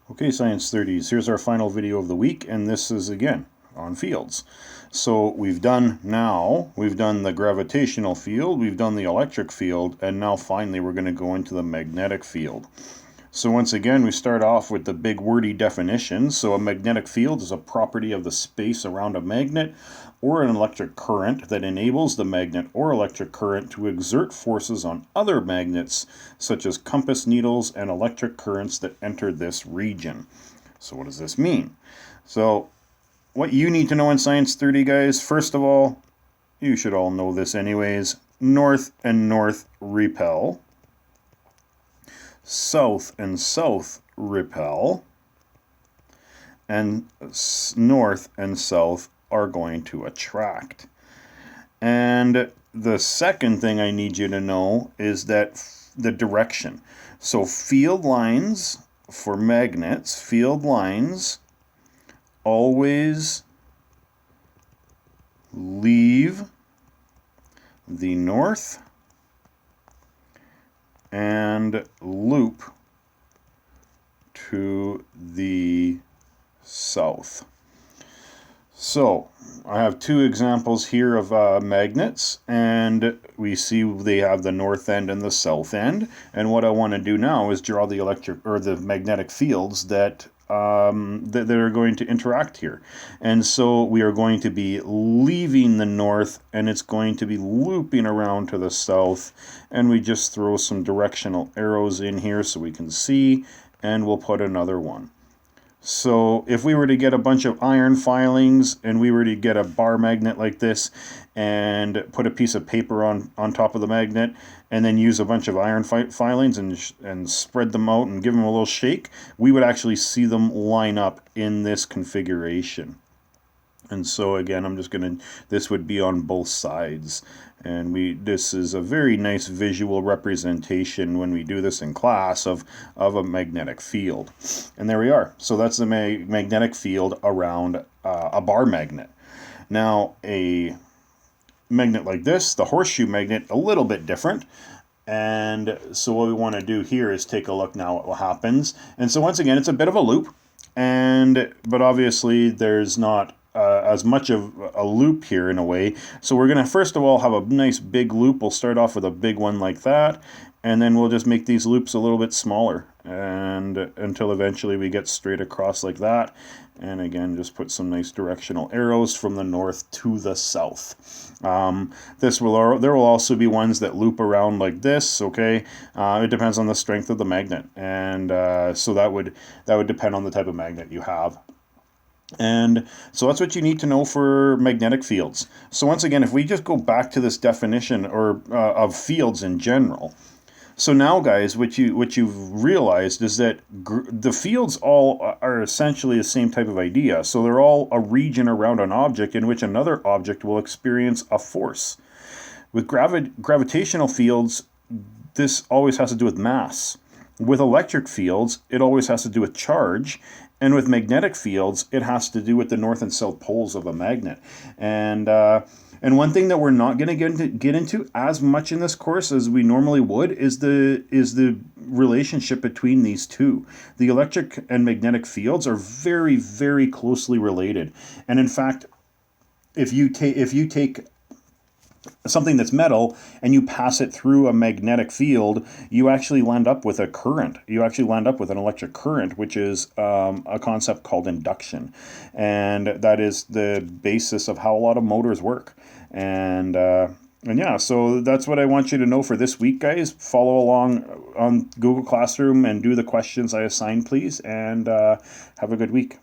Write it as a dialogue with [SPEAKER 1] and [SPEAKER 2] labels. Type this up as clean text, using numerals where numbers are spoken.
[SPEAKER 1] Okay, Science 30s, here's our final video of the week, and this is again on fields. So we've done the gravitational field, we've done the electric field, and now finally we're going to go into the magnetic field. So once again, we start off with the big wordy definition. So a magnetic field is a property of the space around a magnet or an electric current that enables the magnet or electric current to exert forces on other magnets, such as compass needles and electric currents that enter this region. So what does this mean? So what you need to know in Science 30, guys, first of all, you should all know this anyways, north and north repel. South and south repel, and north and south are going to attract. And the second thing I need you to know is that the direction. So field lines for magnets, field lines always leave the north and loop to the south. So I have two examples here of magnets, and we see they have the north end and the south end. And what I want to do now is draw the electric or the magnetic fields that that are going to interact here. And so we are going to be leaving the north, and it's going to be looping around to the south. And we just throw some directional arrows in here so we can see, and we'll put another one. So if we were to get a bunch of iron filings and we were to get a bar magnet like this and put a piece of paper on top of the magnet and then use a bunch of iron filings and spread them out and give them a little shake, we would actually see them line up in this configuration. And so again, this would be on both sides. And this is a very nice visual representation when we do this in class of a magnetic field. And there we are. So that's the magnetic field around a bar magnet. Now, a magnet like this, the horseshoe magnet, a little bit different. And so what we want to do here is take a look now at what happens. And so once again, it's a bit of a loop. But obviously there's not as much of a loop here in a way. So we're going to first of all have a nice big loop. We'll start off with a big one like that, and then we'll just make these loops a little bit smaller and until eventually we get straight across like that. And again, just put some nice directional arrows from the north to the south. There will also be ones that loop around like this, okay? It depends on the strength of the magnet. And so that would depend on the type of magnet you have. And so that's what you need to know for magnetic fields. So once again, if we just go back to this definition of fields in general. So now, guys, what you've realized is that the fields all are essentially the same type of idea. So they're all a region around an object in which another object will experience a force. With gravitational fields, this always has to do with mass. With electric fields, it always has to do with charge. And with magnetic fields, it has to do with the north and south poles of a magnet. And one thing that we're not going to get into as much in this course as we normally would is the relationship between these two. The electric and magnetic fields are very, very closely related. And in fact, if you take something that's metal and you pass it through a magnetic field, you actually land up with a current. You actually land up with an electric current, which is a concept called induction. And that is the basis of how a lot of motors work. And yeah, so that's what I want you to know for this week, guys. Follow along on Google Classroom and do the questions I assign, please. And have a good week.